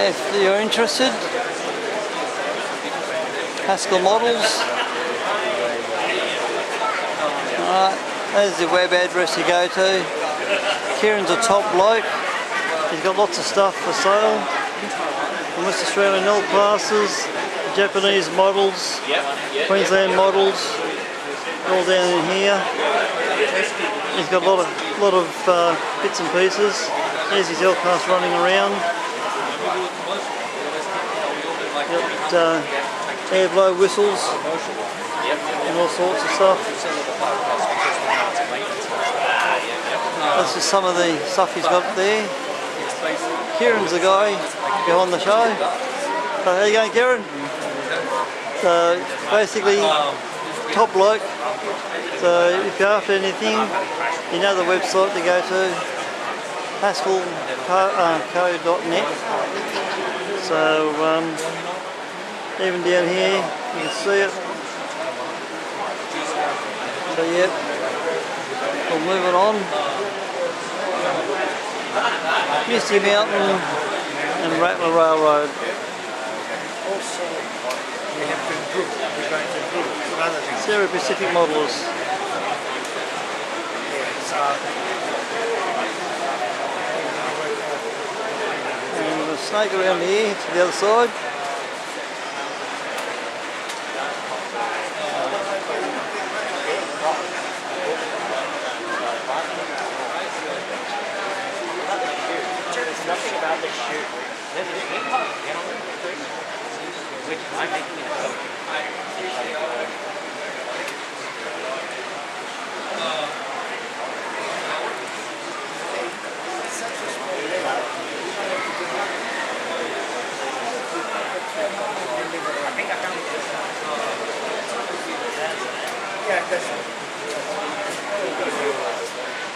If you're interested, Haskell models. Alright, there's the web address you go to. Kieran's a top bloke. He's got lots of stuff for sale. From West Australian L classes, Japanese models, Queensland models, all down in here. He's got a lot of bits and pieces. There's his L class running around. Got air blow whistles and all sorts of stuff. This is some of the stuff he's got there. Kieran's the guy behind the show. So how you going, Kieran? So basically, top bloke. So if you're after anything, you know the website to go to, haskellco.net. So even down here, you can see it. So yep, we'll move it on. Misty Mountain and Rattler Railroad. Also, we have to improve. We're going to improve some other things. Sierra Pacific Modelers. And we'll snake around here to the other side. Nothing about the shoe. There's a big part, which I'm making it so. I think I found it.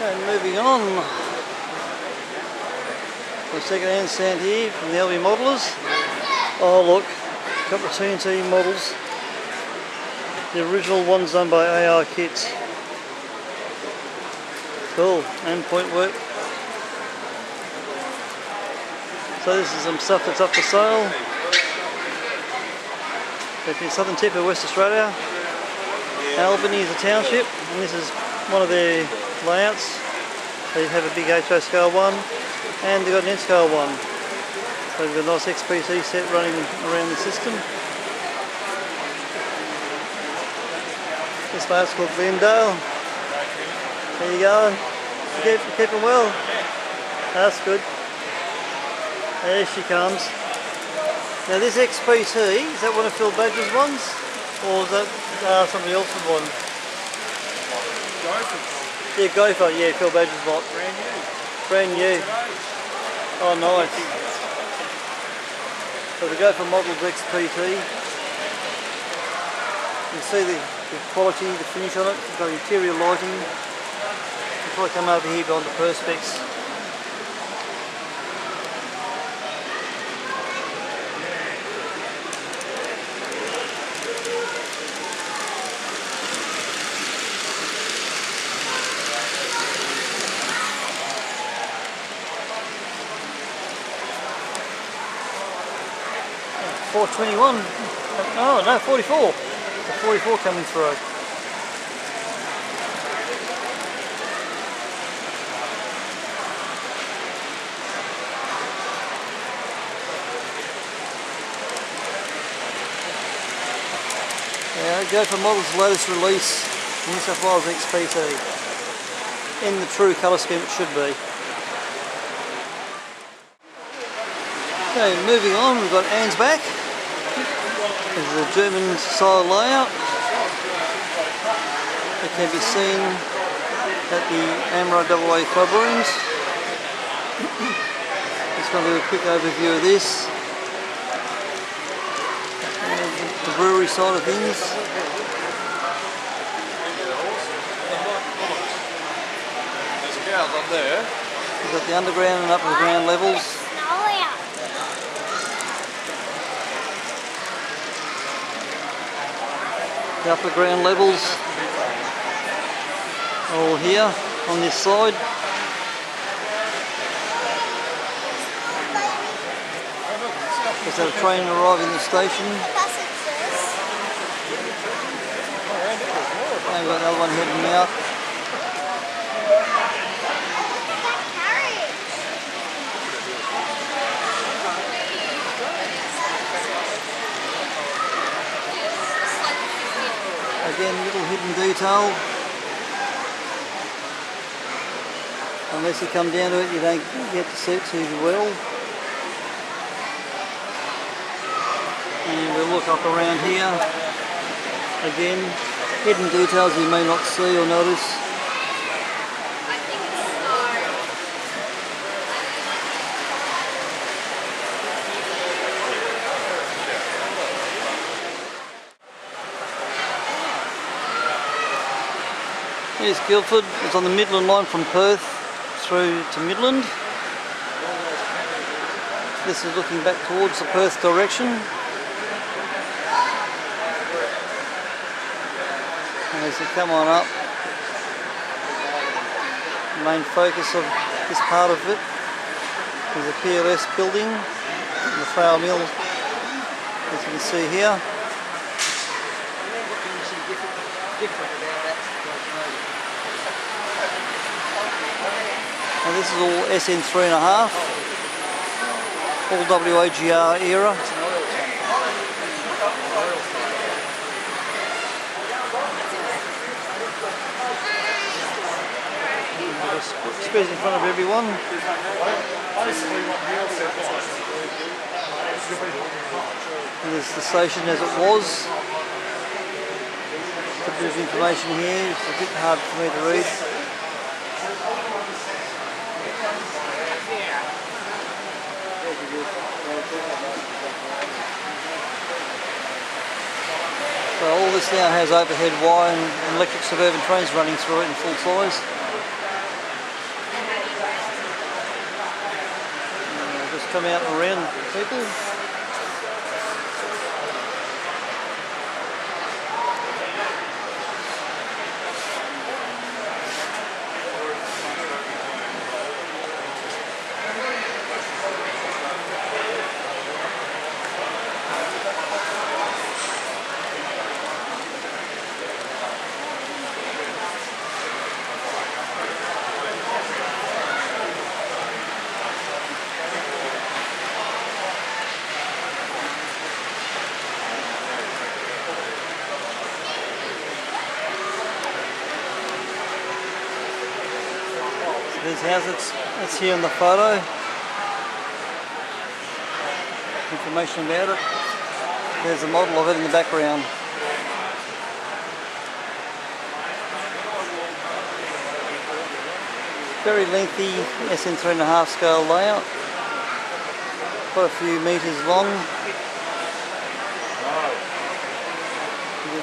And moving on. The second hand stand here from the LV Modelers. Oh look, a couple of TNT models. The original ones done by AR Kits. Cool, and point work. So this is some stuff that's up for sale. At the southern tip of West Australia. Albany is a township, and this is one of their layouts. They have a big HO scale one. And they've got an N-scale one. So they've got a nice XPC set running around the system. This layout's called Glendale. There you go. Keep it well. That's good. There she comes. Now this XPC, is that one of Phil Badger's ones? Or is that somebody else's one? Gopher. Yeah, Gopher. Yeah, Phil Badger's lot. Brand new. Brand new. Oh, nice. So the Gopher Models XPT. You can see the quality, the finish on it. It's got interior lighting. Before I come over here behind the perspex. $421. Oh no, 44. The 44 coming through. Yeah, Gopher Models' latest release, New South Wales XPT. In the true colour scheme it should be. Okay, moving on, we've got Anne's back. This is a German style layout. It can be seen at the A.M.R.A club rooms. Just going to do a quick overview of this. And the brewery side of things. There's cows up there. We've got the underground and upper ground levels. The upper ground levels all here on this side. Just had a train arriving at the station. And we've got another one heading out. Again, little hidden detail. Unless you come down to it, you don't get to see it too well. And we'll look up around here. Again, hidden details you may not see or notice. Here's Guildford. It's on the Midland line from Perth through to Midland. This is looking back towards the Perth direction. And as you come on up, the main focus of this part of it is the PLS building and the flour mill, as you can see here. And this is all SN 3.5, all WAGR era. Squares in front of everyone. And there's the station as it was. A bit of information here, it's a bit hard for me to read. So all this now has overhead wire and electric suburban trains running through it in full size. Just come out and around people. There's houses, it's here in the photo. Information about it. There's a model of it in the background. Very lengthy SN 3.5 scale layout. Quite a few metres long.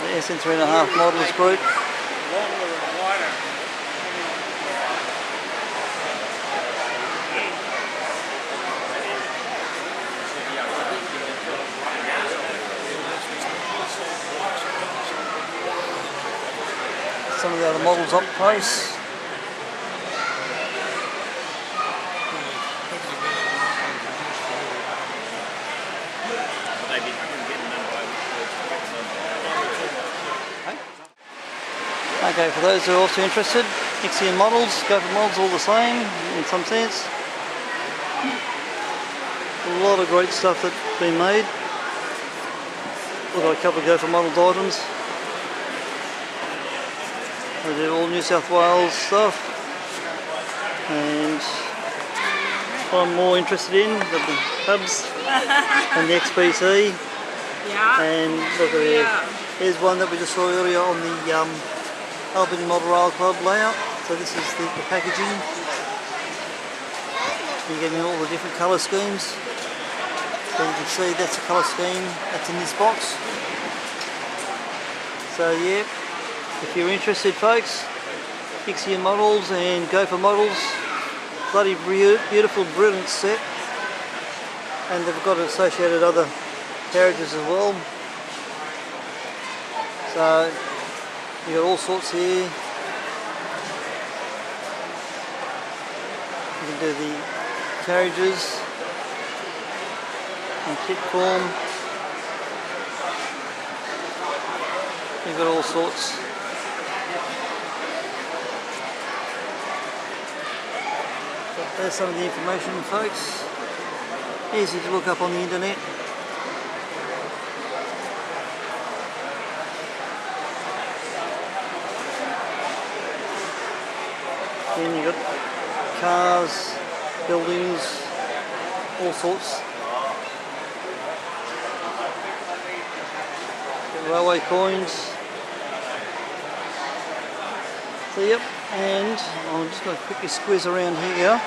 The SN 3.5 models group. Some of the other models up close. Okay, for those who are also interested, Ixion models, go for models all the same in some sense. A lot of great stuff that's been made. We've got a couple of go for models items. They did all New South Wales stuff, and what I'm more interested in are the hubs and the XPC. Yeah. And look at here, here's one that we just saw earlier on the Albany Model Rail Club layout. So this is the packaging. You're getting all the different colour schemes. So you can see that's the colour scheme that's in this box. So yeah. If you're interested, folks, Ixion models and Gopher models, bloody beautiful, brilliant set, and they've got associated other carriages as well. So you got all sorts here. You can do the carriages, in kit form. You've got all sorts. But there's some of the information, folks. Easy to look up on the internet. Then you've got cars, buildings, all sorts. Railway coins. So yep, and I'm just going to quickly squeeze around here.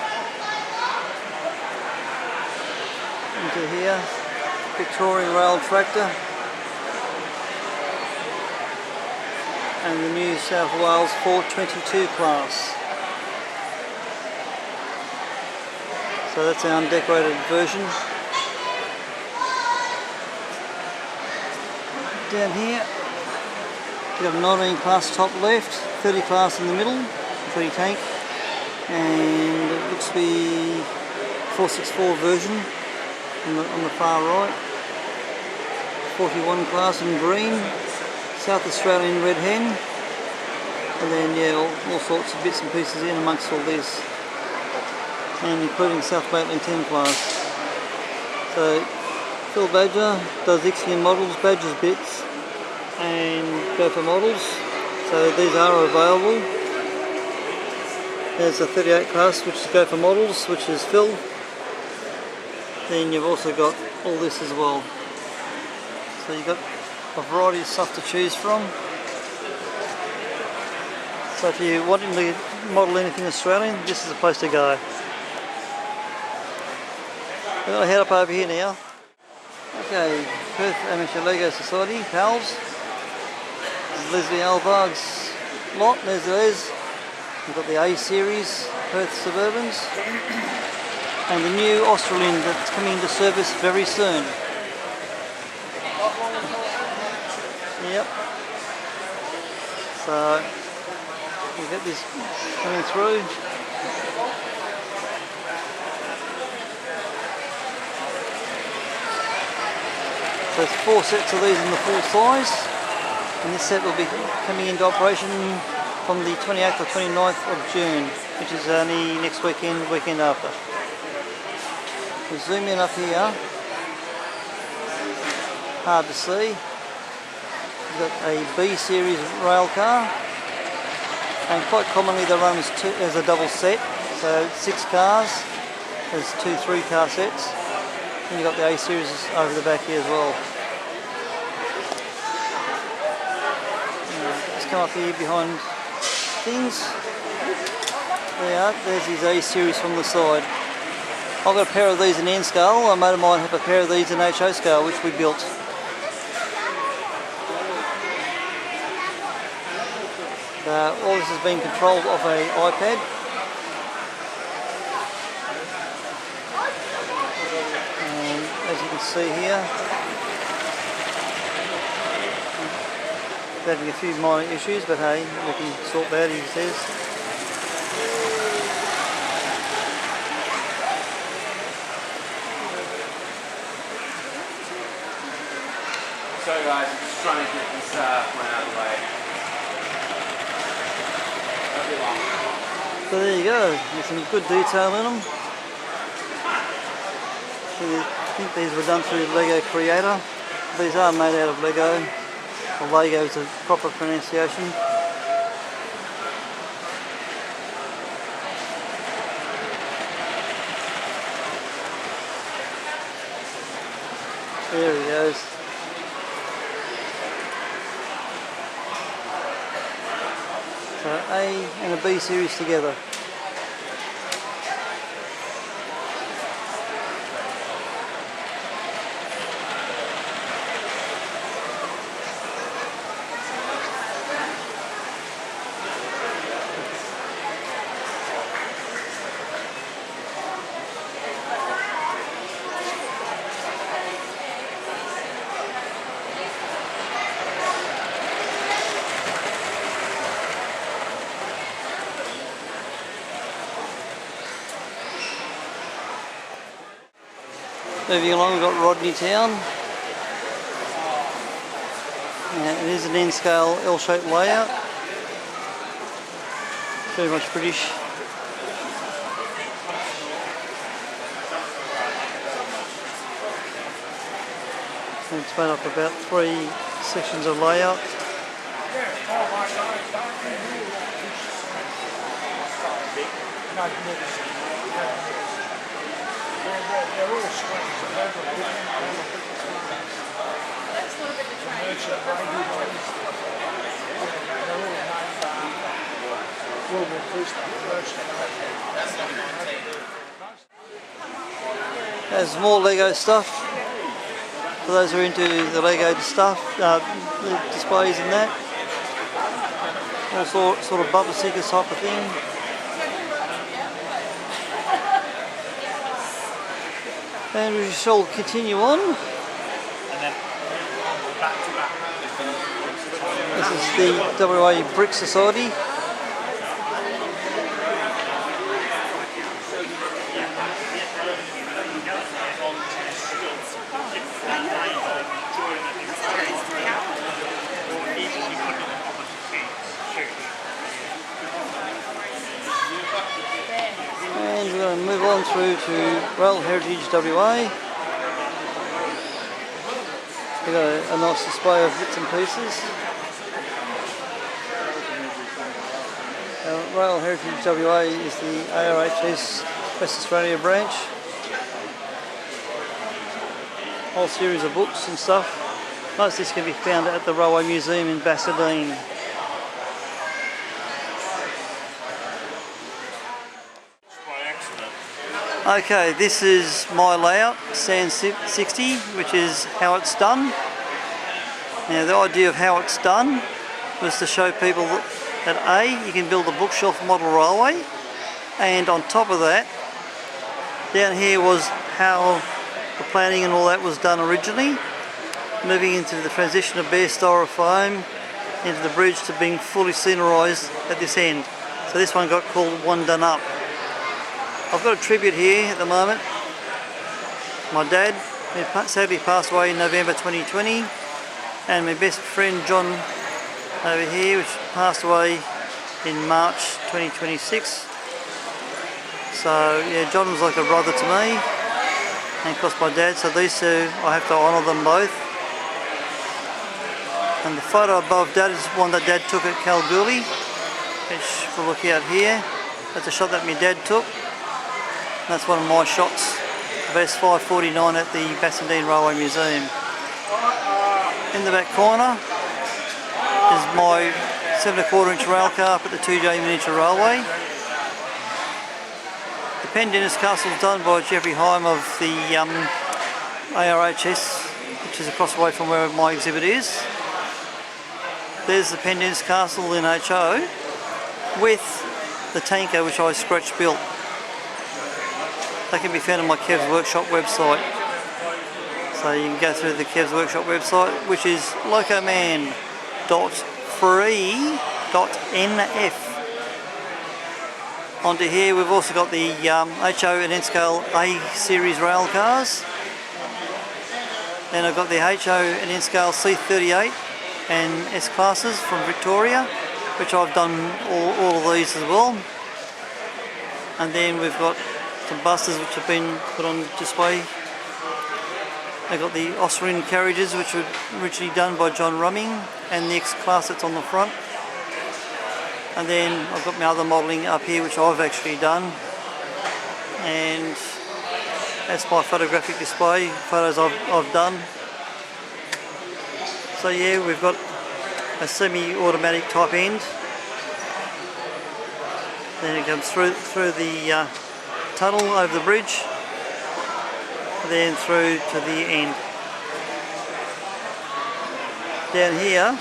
Into here, Victorian rail tractor. And the New South Wales 422 class. So that's our undecorated version. Down here, we have 19 class top left, 30 class in the middle, 30 tank, and it looks to be 464 version on the far right. 41 class in green, South Australian red hen, and then yeah, all sorts of bits and pieces in amongst all this, and including South Maitland 10 class. So Phil Badger does Ixion models, Badger's bits, and go for models. So these are available. There's a 38 class, which is go for models, which is Phil. Then you've also got all this as well. So you've got a variety of stuff to choose from. So if you're wanting to model anything Australian, this is the place to go. We're going to head up over here now. Okay, Perth Amateur Lego Society, pals. This is Leslie Alvarg's lot, there's Les. We've got the A series Perth Suburbans. And the new Australian that's coming into service very soon. Yep. So we'll get this coming through. So there's 4 sets of these in the full size, and this set will be coming into operation from the 28th or 29th of June, which is only next weekend after. We'll zoom in up here, hard to see. We've got a B series rail car, and quite commonly they run as a double set, so 6 cars, there's 2 3-car sets, and you've got the A series over the back here as well. Just come up here behind things, there's his A series from the side. I've got a pair of these in N scale. A mate of mine have a pair of these in HO scale, which we built. All this has been controlled off an iPad. And as you can see here, having a few minor issues, but hey, we can sort that, he says. So guys, I'm just trying to get this one out of the way. That'll be long. So there you go, there's some good detail in them. I think these were done through Lego Creator. These are made out of Lego, or Lego is the proper pronunciation. There he goes. So A and a B series together. Moving along, we've got Rodney Town. It is an N-scale L-shaped layout. Very much British. And it's made up of about 3 sections of layout. They're all screens. There's more Lego stuff. For those who are into the Lego stuff, the displays and that. All sort of bumper stickers type of thing. And we shall continue on. And then back to back. This is the WA Brick Society. And we're going to move on through to Rail Heritage WA. We've got a nice display of bits and pieces. Rail Heritage WA is the ARHS West Australia branch. Whole series of books and stuff. Most of this can be found at the Railway Museum in Basildine. Okay, this is my layout, Stand 60, which is how it's done. Now the idea of how it's done was to show people that A, you can build a bookshelf model railway, and on top of that, down here was how the planning and all that was done originally, moving into the transition of bare styrofoam into the bridge to being fully scenerised at this end. So this one got called One Done Up. I've got a tribute here at the moment. My dad, who sadly passed away in November 2020, and my best friend John over here, which passed away in March 2026. So yeah, John was like a brother to me, and of course my dad, so these two, I have to honour them both. And the photo above Dad is one that Dad took at Kalgoorlie, which we'll look out here. That's a shot that my dad took. That's one of my shots of S549 at the Basildine Railway Museum. In the back corner is my 7¼ inch rail car up at the 2J Miniature Railway. The Pendennis Castle is done by Jeffrey Heim of the ARHS, which is across the way from where my exhibit is. There's the Pendennis Castle in HO with the tanker which I scratch built. That can be found on my Kev's Workshop website. So you can go through the Kev's Workshop website, which is locoman.free.nf. Onto here we've also got the HO and N-scale A series rail cars. Then I've got the HO and N-scale C38 and S classes from Victoria, which I've done all of these as well. And then we've got some busters which have been put on display. I've got the Osrin carriages which were originally done by John Rumming, and the X-Class that's on the front. And then I've got my other modelling up here which I've actually done, and that's my photographic display, photos I've done. So yeah, we've got a semi-automatic type end. Then it comes through the tunnel over the bridge, then through to the end. Down here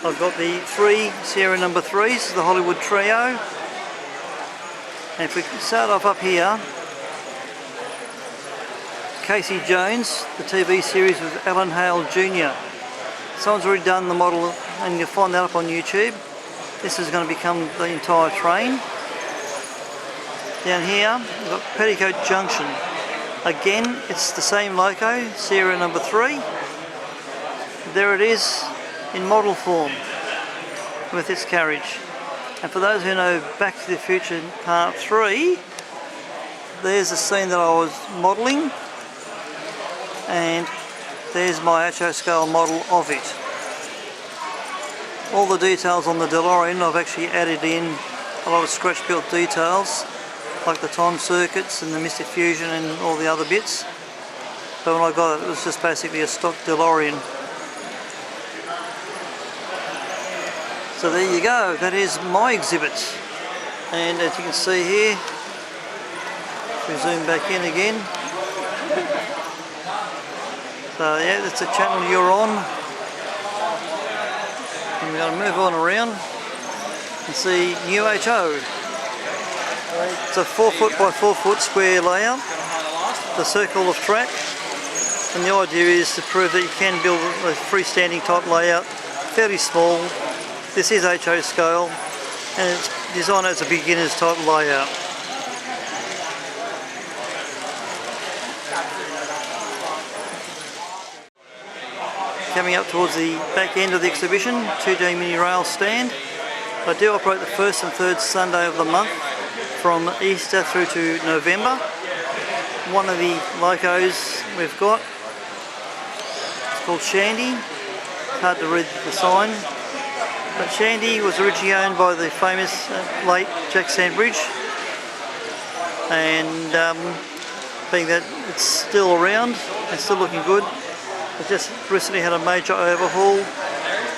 I've got the 3 Sierra number 3s, the Hollywood Trio. And if we start off up here, Casey Jones, the TV series with Alan Hale Jr. Someone's already done the model and you'll find that up on YouTube. This is going to become the entire train. Down here we've got Petticoat Junction. Again, it's the same loco, serial number 3. There it is in model form with its carriage. And for those who know Back to the Future Part 3, there's a scene that I was modelling, and there's my HO scale model of it. All the details on the DeLorean I've actually added in a lot of scratch built details, like the time circuits and the Mystic Fusion and all the other bits. But when I got it, it was just basically a stock DeLorean. So there you go, that is my exhibit. And as you can see here, we zoom back in again. So yeah, that's the channel you're on. And we're going to move on around and see new HO. It's a 4 foot by 4 foot square layout, the circle of track. And the idea is to prove that you can build a freestanding type layout, fairly small. This is HO scale and it's designed as a beginner's type layout. Coming up towards the back end of the exhibition, 2J mini rail stand. I do operate the first and third Sunday of the month from Easter through to November. One of the locos we've got, it's called Shandy. Hard to read the sign, but Shandy was originally owned by the famous late Jack Sandbridge, and being that it's still around and still looking good, it just recently had a major overhaul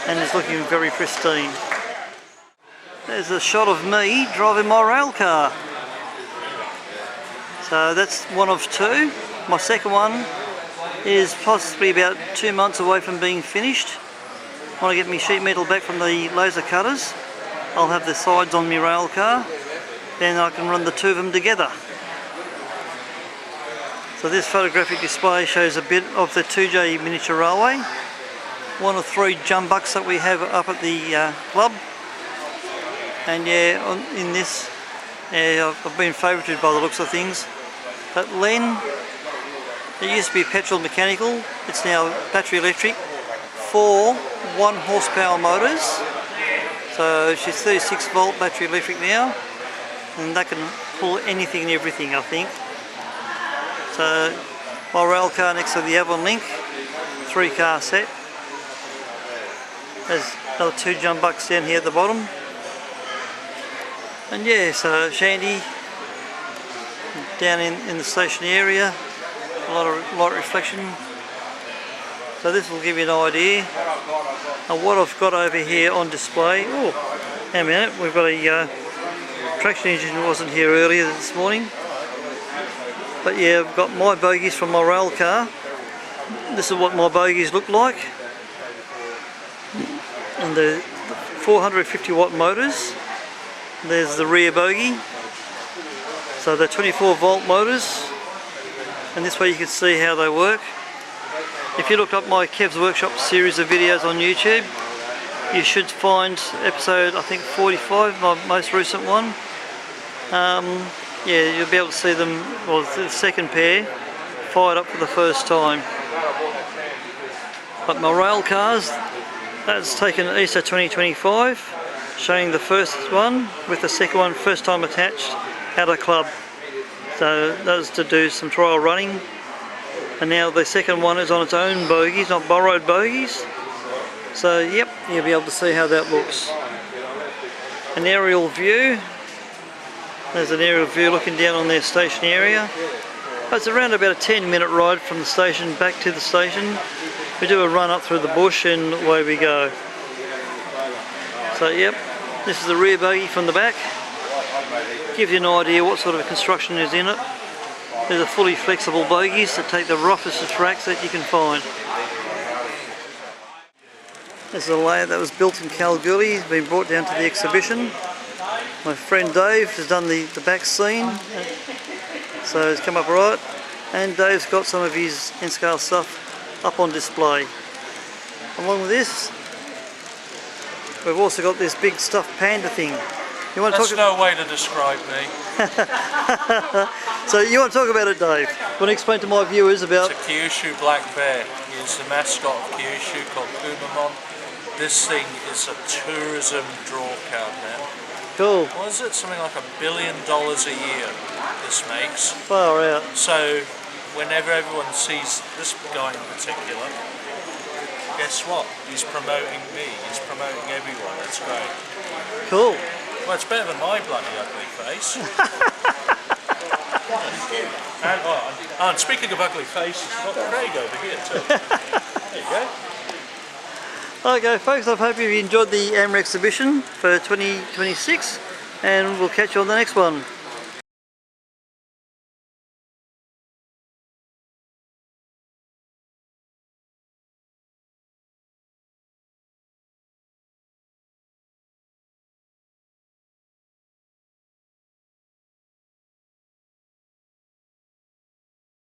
and is looking very pristine. There's a shot of me driving my rail car. So that's one of 2. My second one is possibly about 2 months away from being finished. When I get my sheet metal back from the laser cutters, I'll have the sides on my rail car, then I can run the 2 of them together. So this photographic display shows a bit of the 2J miniature railway, one of 3 jumbucks that we have up at the club. And yeah, in this, yeah, I've been favoured by the looks of things. But Len, it used to be petrol mechanical, it's now battery electric, 4 1 horsepower motors. So she's 36 volt battery electric now, and that can pull anything and everything, I think. So my rail car next to the Avon Link, 3 car set. There's another 2 jumbucks down here at the bottom. And yeah, so Shandy down in the station area, a lot of light reflection. So this will give you an idea of what I've got over here on display. Oh, hang a minute, we've got a traction engine that wasn't here earlier this morning. But yeah, I've got my bogies from my rail car. This is what my bogies look like. And the 450 watt motors. There's the rear bogie. So they're 24 volt motors. And this way you can see how they work. If you look up my Kev's Workshop series of videos on YouTube, you should find episode, I think 45, my most recent one. Yeah, you'll be able to see them, well, the second pair, fired up for the first time. But my rail cars, that's taken at Easter 2025, showing the first one with the second one first time attached at a club. So that was to do some trial running. And now the second one is on its own bogies, not borrowed bogies. So yep, you'll be able to see how that looks. An aerial view. There's an aerial view looking down on their station area. It's around about a 10-minute ride from the station back to the station. We do a run up through the bush and away we go. So yep, this is the rear bogie from the back. Gives you an idea what sort of construction is in it. These are fully flexible bogies that take the roughest of tracks that you can find. This is a layout that was built in Kalgoorlie, it's been brought down to the exhibition. My friend Dave has done the back scene, so it's come up right, and Dave's got some of his N-scale stuff up on display. Along with this, we've also got this big stuffed panda thing. You want to That's no way to describe me. So you want to talk about it, Dave? Want to explain to my viewers about... It's a Kyushu black bear. He is the mascot of Kyushu called Kumamon. This thing is a tourism draw card now. Cool. What is it? Something like $1 billion a year this makes. Far out. So whenever everyone sees this guy in particular, guess what? He's promoting me. He's promoting everyone. It's great. Cool. Well, it's better than my bloody ugly face. and speaking of ugly faces, I've got Craig over here too. There you go. Okay folks, I hope you've enjoyed the AMRA exhibition for 2026 and we'll catch you on the next one.